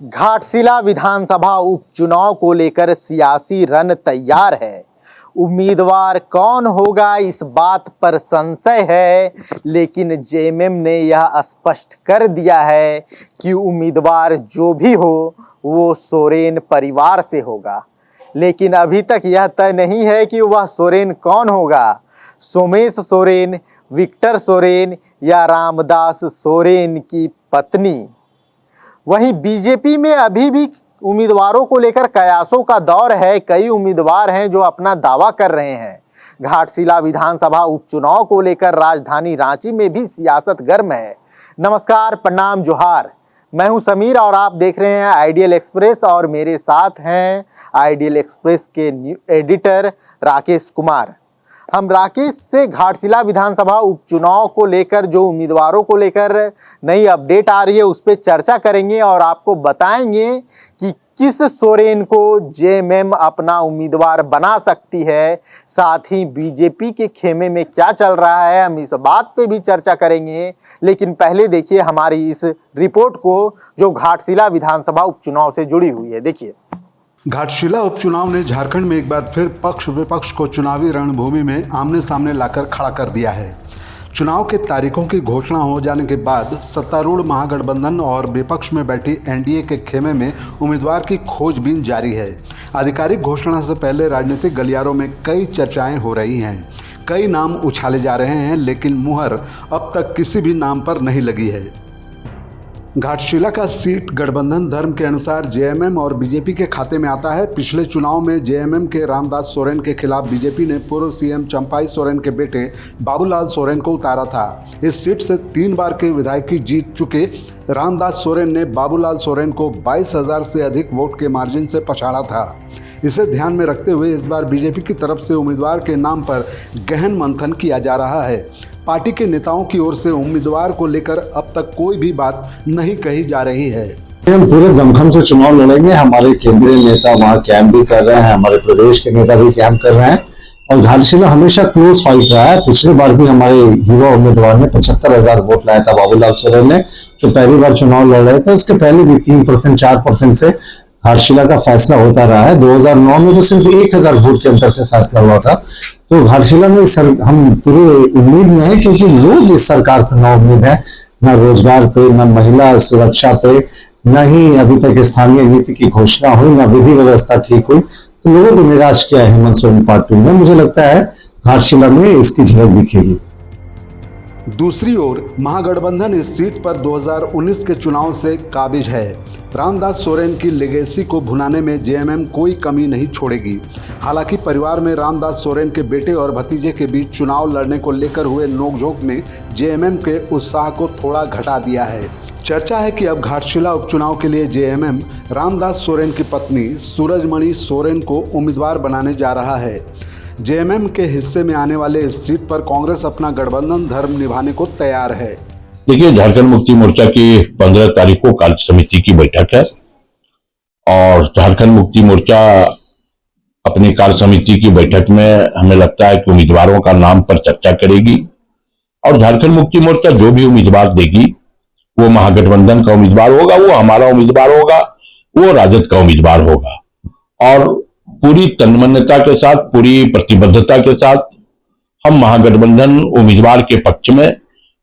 घाटशिला विधानसभा उपचुनाव को लेकर सियासी रण तैयार है। उम्मीदवार कौन होगा इस बात पर संशय है, लेकिन जेएमएम ने यह स्पष्ट कर दिया है कि उम्मीदवार जो भी हो वो सोरेन परिवार से होगा। लेकिन अभी तक यह तय नहीं है कि वह सोरेन कौन होगा, सोमेश सोरेन, विक्टर सोरेन या रामदास सोरेन की पत्नी। वहीं बीजेपी में अभी भी उम्मीदवारों को लेकर कयासों का दौर है। कई उम्मीदवार हैं जो अपना दावा कर रहे हैं। घाटशिला विधानसभा उपचुनाव को लेकर राजधानी रांची में भी सियासत गर्म है। नमस्कार, प्रणाम, जोहार। मैं हूं समीर और आप देख रहे हैं आइडियल एक्सप्रेस और मेरे साथ हैं आइडियल एक्सप्रेस के एडिटर राकेश कुमार। हम राकेश से घाटशिला विधानसभा उपचुनाव को लेकर जो उम्मीदवारों को लेकर नई अपडेट आ रही है उस पर चर्चा करेंगे और आपको बताएंगे कि किस सोरेन को जेएमएम अपना उम्मीदवार बना सकती है। साथ ही बीजेपी के खेमे में क्या चल रहा है, हम इस बात पे भी चर्चा करेंगे। लेकिन पहले देखिए हमारी इस रिपोर्ट को जो घाटशिला विधानसभा उपचुनाव से जुड़ी हुई है। देखिए, घाटशिला उपचुनाव ने झारखंड में एक बार फिर पक्ष विपक्ष को चुनावी रणभूमि में आमने सामने लाकर खड़ा कर दिया है। चुनाव के तारीखों की घोषणा हो जाने के बाद सत्तारूढ़ महागठबंधन और विपक्ष में बैठी एनडीए के खेमे में उम्मीदवार की खोजबीन जारी है। आधिकारिक घोषणा से पहले राजनीतिक गलियारों में कई चर्चाएं हो रही हैं। कई नाम उछाले जा रहे हैं, लेकिन मुहर अब तक किसी भी नाम पर नहीं लगी है। घाटशिला का सीट गठबंधन धर्म के अनुसार जेएमएम और बीजेपी के खाते में आता है। पिछले चुनाव में जेएमएम के रामदास सोरेन के खिलाफ बीजेपी ने पूर्व सीएम चंपाई सोरेन के बेटे बाबूलाल सोरेन को उतारा था। इस सीट से 3 बार के विधायकी जीत चुके रामदास सोरेन ने बाबूलाल सोरेन को 22,000 से अधिक वोट के मार्जिन से पछाड़ा था। इसे ध्यान में रखते हुए इस बार बीजेपी की तरफ से उम्मीदवार के नाम पर गहन मंथन किया जा रहा है। पार्टी के नेताओं की ओर से उम्मीदवार को लेकर अब तक कोई भी बात नहीं कही जा रही है। हम पूरे दमखम से चुनाव लड़ेंगे। हमारे केंद्रीय नेता वहाँ कैंप भी कर रहे हैं, हमारे प्रदेश के नेता भी कैंप कर रहे हैं और घाटशिला हमेशा क्लोज फाइट रहा है। पिछली बार भी हमारे युवा उम्मीदवार ने 75,000 वोट लाया था बाबूलाल सोरेन ने, जो पहली बार चुनाव लड़ रहे थे। उसके पहले भी 3% 4% से घाटशिला का फैसला होता रहा है। 2009 में तो सिर्फ 1,000 वोट के अंतर से फैसला हुआ था। तो घाटशिला में हम पूरे उम्मीद में हैं, क्योंकि लोग इस सरकार से ना उम्मीद है, न रोजगार पे, न महिला सुरक्षा पे, न ही अभी तक स्थानीय नीति की घोषणा हुई, न विधि व्यवस्था ठीक हुई। तो लोगों को निराश किया है हेमंत सोरेन पार्टी में। मुझे लगता है घाटशिला में इसकी झलक दिखेगी। दूसरी ओर महागठबंधन इस सीट पर 2019 के चुनाव से काबिज है। रामदास सोरेन की लेगेसी को भुनाने में जेएमएम कोई कमी नहीं छोड़ेगी। हालांकि परिवार में रामदास सोरेन के बेटे और भतीजे के बीच चुनाव लड़ने को लेकर हुए नोकझोंक ने जेएमएम के उत्साह को थोड़ा घटा दिया है। चर्चा है कि अब घाटशिला उपचुनाव के लिए जेएमएम रामदास सोरेन की पत्नी सूरजमणि सोरेन को उम्मीदवार बनाने जा रहा है। जेएमएम के हिस्से में आने वाले इस सीट पर कांग्रेस अपना गठबंधन धर्म निभाने को तैयार है। देखिए, झारखंड मुक्ति मोर्चा की 15 तारीख को कार्य समिति की बैठक है और झारखंड मुक्ति मोर्चा अपनी कार्य समिति की बैठक में हमें लगता है कि उम्मीदवारों का नाम पर चर्चा करेगी और झारखंड मुक्ति मोर्चा जो भी उम्मीदवार देगी वो महागठबंधन का उम्मीदवार होगा, वो हमारा उम्मीदवार होगा, वो राजद का उम्मीदवार होगा। और पूरी तन्मयता के साथ, पूरी प्रतिबद्धता के साथ हम महागठबंधन उम्मीदवार के पक्ष में,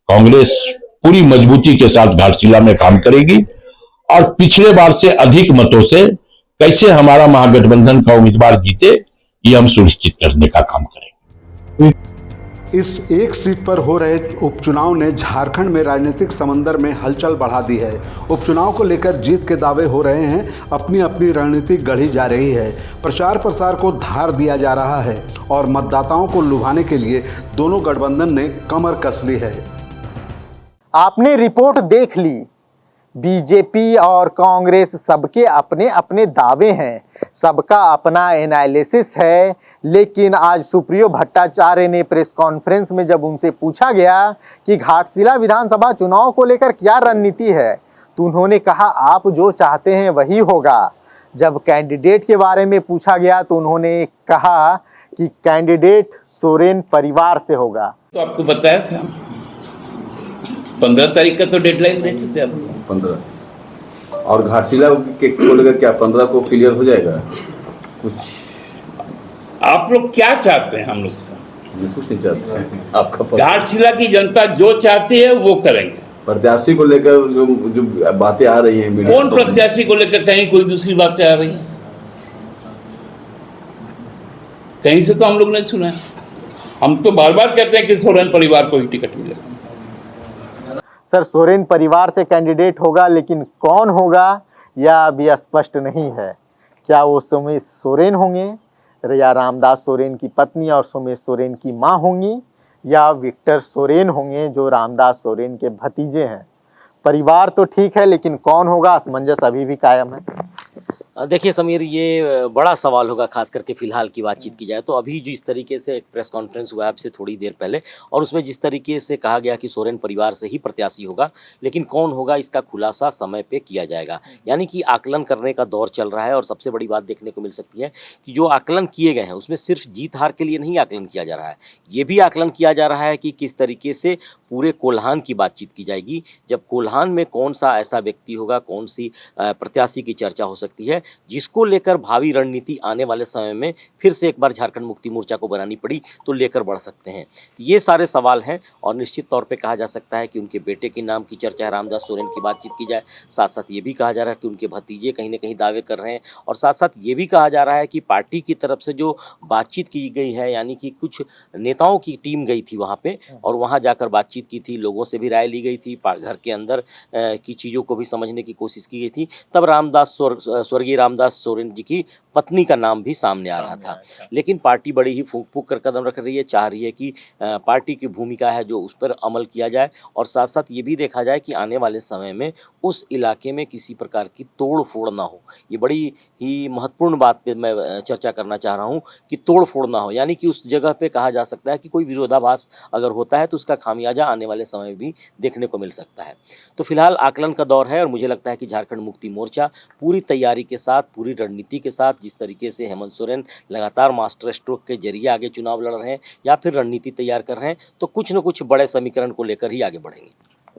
कांग्रेस पूरी मजबूती के साथ घाटशिला में काम करेगी और पिछले बार से अधिक मतों से कैसे हमारा महागठबंधन का उम्मीदवार जीते ये हम सुनिश्चित करने का काम करेंगे। इस एक सीट पर हो रहे उपचुनाव ने झारखंड में राजनीतिक समंदर में हलचल बढ़ा दी है। उपचुनाव को लेकर जीत के दावे हो रहे हैं, अपनी अपनी रणनीति गढ़ी जा रही है। प्रचार प्रसार को धार दिया जा रहा है और मतदाताओं को लुभाने के लिए दोनों गठबंधन ने कमर कस ली है। आपने रिपोर्ट देख ली। बीजेपी और कांग्रेस सबके अपने अपने दावे हैं, सबका अपना एनालिसिस है। लेकिन आज सुप्रियो भट्टाचार्य ने प्रेस कॉन्फ्रेंस में जब उनसे पूछा गया कि घाटशिला विधानसभा चुनाव को लेकर क्या रणनीति है, तो उन्होंने कहा आप जो चाहते हैं वही होगा। जब कैंडिडेट के बारे में पूछा गया तो उन्होंने कहा कि कैंडिडेट सोरेन परिवार से होगा। तो आपको बताया था 15 तारीख का तो डेडलाइन देते थे आपको। 15 और घाटशिला के को लेकर क्या 15 को क्लियर हो जाएगा कुछ? आप लोग क्या चाहते हैं हम लोग से? मैं कुछ नहीं चाहता है आपका घाटशिला की जनता जो चाहती है वो करेंगे। प्रत्याशी को लेकर जो बातें आ रही हैं मीडिया कौन प्रत्याशी को लेकर कहीं कोई दूसरी बातें आ रही हैं? कहीं से तो हम लोग ने सुना है। हम तो बार बार कहते हैं कि सोरेन परिवार को ही टिकट मिलेगा। सर, सोरेन परिवार से कैंडिडेट होगा, लेकिन कौन होगा यह अभी स्पष्ट नहीं है। क्या वो सोमेश सोरेन होंगे या रामदास सोरेन की पत्नी और सोमेश सोरेन की मां होंगी, या विक्टर सोरेन होंगे जो रामदास सोरेन के भतीजे हैं। परिवार तो ठीक है, लेकिन कौन होगा, असमंजस अभी भी कायम है। देखिए समीर, ये बड़ा सवाल होगा, खास करके फिलहाल की बातचीत की जाए तो। अभी जिस तरीके से एक प्रेस कॉन्फ्रेंस हुआ आपसे थोड़ी देर पहले, और उसमें जिस तरीके से कहा गया कि सोरेन परिवार से ही प्रत्याशी होगा, लेकिन कौन होगा इसका खुलासा समय पे किया जाएगा। यानी कि आकलन करने का दौर चल रहा है। और सबसे बड़ी बात देखने को मिल सकती है कि जो आकलन किए गए हैं उसमें सिर्फ जीत हार के लिए नहीं आकलन किया जा रहा है, ये भी आकलन किया जा रहा है कि किस तरीके से पूरे कोल्हान की बातचीत की जाएगी। जब कोल्हान में कौन सा ऐसा व्यक्ति होगा, कौन सी प्रत्याशी की चर्चा हो सकती है जिसको लेकर भावी रणनीति आने वाले समय में फिर से एक बार झारखंड मुक्ति मोर्चा को बनानी पड़ी तो लेकर बढ़ सकते हैं। ये सारे सवाल हैं। और निश्चित तौर पे कहा जा सकता है कि उनके बेटे के नाम की चर्चा है, रामदास सोरेन की बातचीत की जाए। साथ साथ ये भी कहा जा रहा है कि उनके भतीजे कहीं ना कहीं दावे कर रहे हैं। और साथ साथ ये भी कहा जा रहा है कि पार्टी की तरफ से जो बातचीत की गई है, यानी कि कुछ नेताओं की टीम गई थी वहाँ पे और वहाँ जाकर बातचीत की थी, लोगों से भी राय ली गई थी, घर के अंदर की चीज़ों को भी समझने की कोशिश की गई थी। तब स्वर्गीय रामदास सोरेन जी की पत्नी का नाम भी सामने आ रहा था। लेकिन पार्टी बड़ी ही फूंक फूंक कर कदम रख रही है, चाह रही है कि पार्टी की भूमिका है जो उस पर अमल किया जाए। और साथ साथ ये भी देखा जाए कि आने वाले समय में उस इलाके में किसी प्रकार की तोड़ फोड़ ना हो। ये बड़ी ही महत्वपूर्ण बात पे मैं चर्चा करना चाह रहा हूँ कि तोड़ फोड़ ना हो, यानी कि उस जगह पे कहा जा सकता है कि कोई विरोधाभास अगर होता है तो उसका खामियाजा आने वाले समय में भी देखने को मिल सकता है। तो फिलहाल आकलन का दौर है और मुझे लगता है कि झारखंड मुक्ति मोर्चा पूरी तैयारी के साथ, पूरी रणनीति के साथ, जिस तरीके से हेमंत सोरेन लगातार मास्टर स्ट्रोक के जरिए आगे चुनाव लड़ रहे हैं या फिर रणनीति तैयार कर रहे हैं, तो कुछ न कुछ बड़े समीकरण को लेकर ही आगे बढ़ेंगे।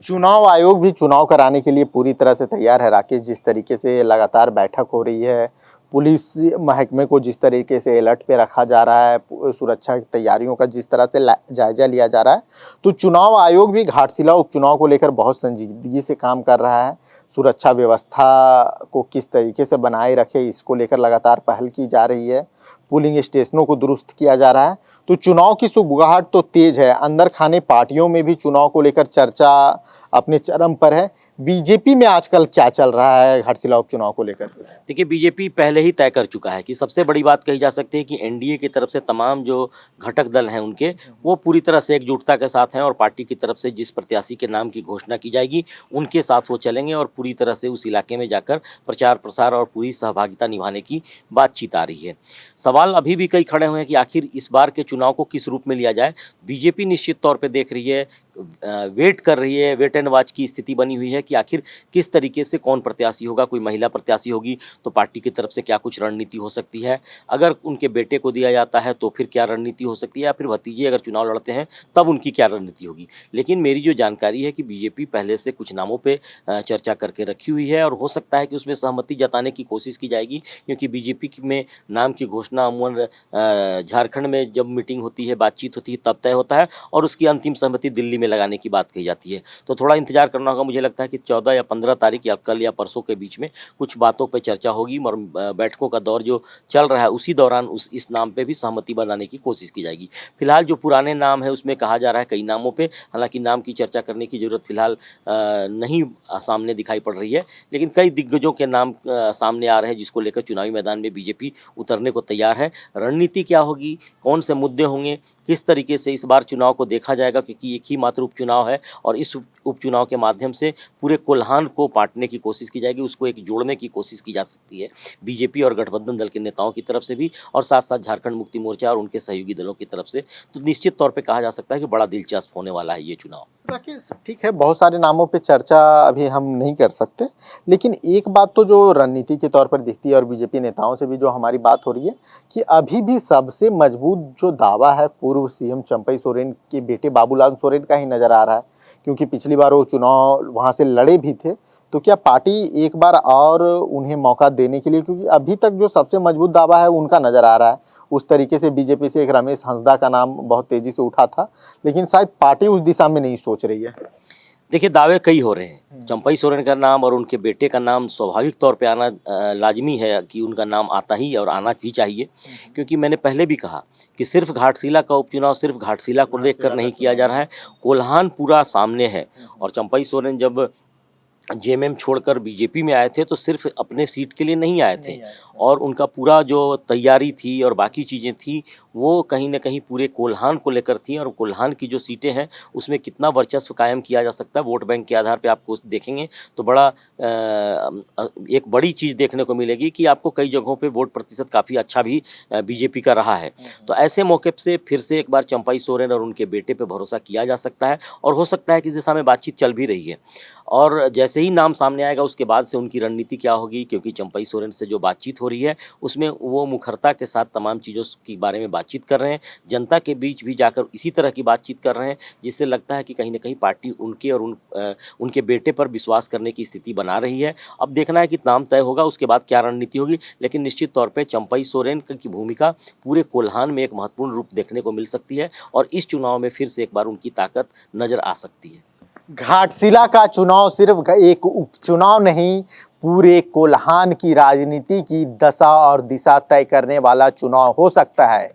चुनाव आयोग भी चुनाव कराने के लिए पूरी तरह से तैयार है राकेश। जिस तरीके से लगातार बैठक हो रही है, पुलिस महकमे को जिस तरीके से अलर्ट पे रखा जा रहा है, सुरक्षा की तैयारियों का जिस तरह से जायजा लिया जा रहा है, तो चुनाव आयोग भी घाटशिला उपचुनाव को लेकर बहुत संजीदगी से काम कर रहा है। सुरक्षा व्यवस्था को किस तरीके से बनाए रखे, इसको लेकर लगातार पहल की जा रही है। पोलिंग स्टेशनों को दुरुस्त किया जा रहा है। तो चुनाव की सुगबुगाहट तो तेज है। अंदर खाने पार्टियों में भी चुनाव को लेकर चर्चा अपने चरम पर है। बीजेपी में आजकल क्या चल रहा है घाटशिला उपचुनाव को लेकर? देखिए, बीजेपी पहले ही तय कर चुका है कि सबसे बड़ी बात कही जा सकती है कि एनडीए की तरफ से तमाम जो घटक दल हैं उनके, वो पूरी तरह से एकजुटता के साथ हैं और पार्टी की तरफ से जिस प्रत्याशी के नाम की घोषणा की जाएगी उनके साथ वो चलेंगे और पूरी तरह से उस इलाके में जाकर प्रचार प्रसार और पूरी सहभागिता निभाने की बातचीत आ रही है। सवाल अभी भी कई खड़े हुए हैं कि आखिर इस बार के चुनाव को किस रूप में लिया जाए। बीजेपी निश्चित तौर पर देख रही है, वेट कर रही है, वेट एंड वॉच की स्थिति बनी हुई है कि आखिर किस तरीके से कौन प्रत्याशी होगा। कोई महिला प्रत्याशी होगी तो पार्टी की तरफ से क्या कुछ रणनीति हो सकती है, अगर उनके बेटे को दिया जाता है तो फिर क्या रणनीति हो सकती है, या फिर भतीजे अगर चुनाव लड़ते हैं तब उनकी क्या रणनीति होगी। लेकिन मेरी जो जानकारी है कि बीजेपी पहले से कुछ नामों पर चर्चा करके रखी हुई है और हो सकता है कि उसमें सहमति जताने की कोशिश की जाएगी, क्योंकि बीजेपी में नाम की घोषणा अमूमन झारखंड में जब मीटिंग होती है, बातचीत होती है, तब तय होता है और उसकी अंतिम सहमति दिल्ली में लगाने की बात कही जाती है। तो थोड़ा इंतजार करना होगा। मुझे लगता है कि 14 या 15 तारीख या कल या परसों के बीच में कुछ बातों पर चर्चा होगी और बैठकों का दौर जो चल रहा है उसी दौरान इस नाम पे भी सहमति बनाने की कोशिश की जाएगी। फिलहाल जो पुराने नाम है उसमें कहा जा रहा है कई नामों पे, हालांकि नाम की चर्चा करने की जरूरत फिलहाल नहीं सामने दिखाई पड़ रही है, लेकिन कई दिग्गजों के नाम सामने आ रहे हैं जिसको लेकर चुनावी मैदान में बीजेपी उतरने को तैयार है। रणनीति क्या होगी, कौन से मुद्दे होंगे, किस तरीके से इस बार चुनाव को देखा जाएगा, क्योंकि एक ही मात्र उपचुनाव है और इस उपचुनाव के माध्यम से पूरे कोल्हान को बांटने की कोशिश की जाएगी, उसको एक जोड़ने की कोशिश की जा सकती है बीजेपी और गठबंधन दल के नेताओं की तरफ से भी और साथ साथ झारखंड मुक्ति मोर्चा और उनके सहयोगी दलों की तरफ से। तो निश्चित तौर पर कहा जा सकता है कि बड़ा दिलचस्प होने वाला है ये चुनाव। राकेश, ठीक है, बहुत सारे नामों पे चर्चा अभी हम नहीं कर सकते, लेकिन एक बात तो जो रणनीति के तौर पर दिखती है और बीजेपी नेताओं से भी जो हमारी बात हो रही है कि अभी भी सबसे मजबूत जो दावा है पूर्व सीएम चंपई सोरेन के बेटे बाबूलाल सोरेन का ही नजर आ रहा है, क्योंकि पिछली बार वो चुनाव वहां से लड़े भी थे तो क्या पार्टी एक बार और उन्हें मौका देने के लिए, क्योंकि अभी तक जो सबसे मजबूत दावा है उनका नजर आ रहा है, उस तरीके से बीजेपी से एक रमेश हंसदा का नाम बहुत तेजी से उठा था, लेकिन शायद पार्टी उस दिशा में नहीं सोच रही है। देखिए, दावे कई हो रहे हैं। चंपई सोरेन का नाम और उनके बेटे का नाम स्वाभाविक तौर पे आना लाजमी है कि उनका नाम आता ही और आना भी चाहिए, क्योंकि मैंने पहले भी कहा कि सिर्फ घाटशिला का उपचुनाव सिर्फ घाटशिला को देखकर नहीं किया जा रहा है, कोल्हान पूरा सामने है। और चंपई सोरेन जब जेएमएम छोड़कर बीजेपी में आए थे तो सिर्फ अपने सीट के लिए नहीं आए थे, और उनका पूरा जो तैयारी थी और बाकी चीज़ें थी वो कहीं ना कहीं पूरे कोल्हान को लेकर थी। और कोल्हान की जो सीटें हैं उसमें कितना वर्चस्व कायम किया जा सकता है वोट बैंक के आधार पे आपको देखेंगे तो बड़ा एक बड़ी चीज़ देखने को मिलेगी कि आपको कई जगहों पे वोट प्रतिशत काफ़ी अच्छा भी बीजेपी का रहा है। तो ऐसे मौके से फिर से एक बार चंपई सोरेन और उनके बेटे पे भरोसा किया जा सकता है, और हो सकता है कि इस दिशा में बातचीत चल भी रही है। और जैसे ही नाम सामने आएगा उसके बाद से उनकी रणनीति क्या होगी, क्योंकि चंपई सोरेन से जो बातचीत हो रही है उसमें वो मुखरता के साथ तमाम चीज़ों के बारे में बातचीत कर रहे हैं, जनता के बीच भी जाकर इसी तरह की बातचीत कर रहे हैं, जिससे लगता है कि कहीं ना कहीं पार्टी उनके और उनके बेटे पर विश्वास करने की स्थिति बना रही है। अब देखना है कि नाम तय होगा उसके बाद क्या रणनीति होगी, लेकिन निश्चित तौर पर चंपई सोरेन की भूमिका पूरे कोल्हान में एक महत्वपूर्ण रूप देखने को मिल सकती है, और इस चुनाव में फिर से एक बार उनकी ताकत नजर आ सकती है। घाटशिला का चुनाव सिर्फ एक उपचुनाव नहीं, पूरे कोल्हान की राजनीति की दशा और दिशा तय करने वाला चुनाव हो सकता है।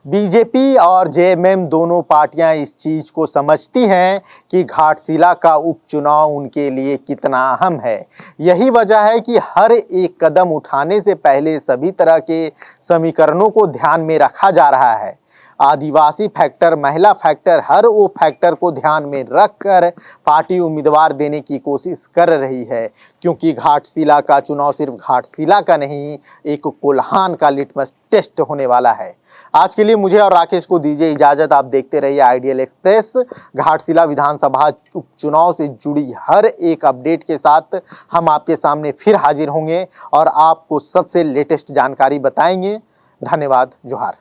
बीजेपी और जेएमएम दोनों पार्टियां इस चीज को समझती हैं कि घाटशिला का उपचुनाव उनके लिए कितना अहम है। यही वजह है कि हर एक कदम उठाने से पहले सभी तरह के समीकरणों को ध्यान में रखा जा रहा है। आदिवासी फैक्टर, महिला फैक्टर, हर वो फैक्टर को ध्यान में रखकर पार्टी उम्मीदवार देने की कोशिश कर रही है, क्योंकि घाटशिला का चुनाव सिर्फ घाटशिला का नहीं, एक कोल्हान का लिटमस टेस्ट होने वाला है। आज के लिए मुझे और राकेश को दीजिए इजाजत। आप देखते रहिए आइडियल एक्सप्रेस। घाटशिला विधानसभा उपचुनाव से जुड़ी हर एक अपडेट के साथ हम आपके सामने फिर हाजिर होंगे और आपको सबसे लेटेस्ट जानकारी बताएंगे। धन्यवाद। जोहार।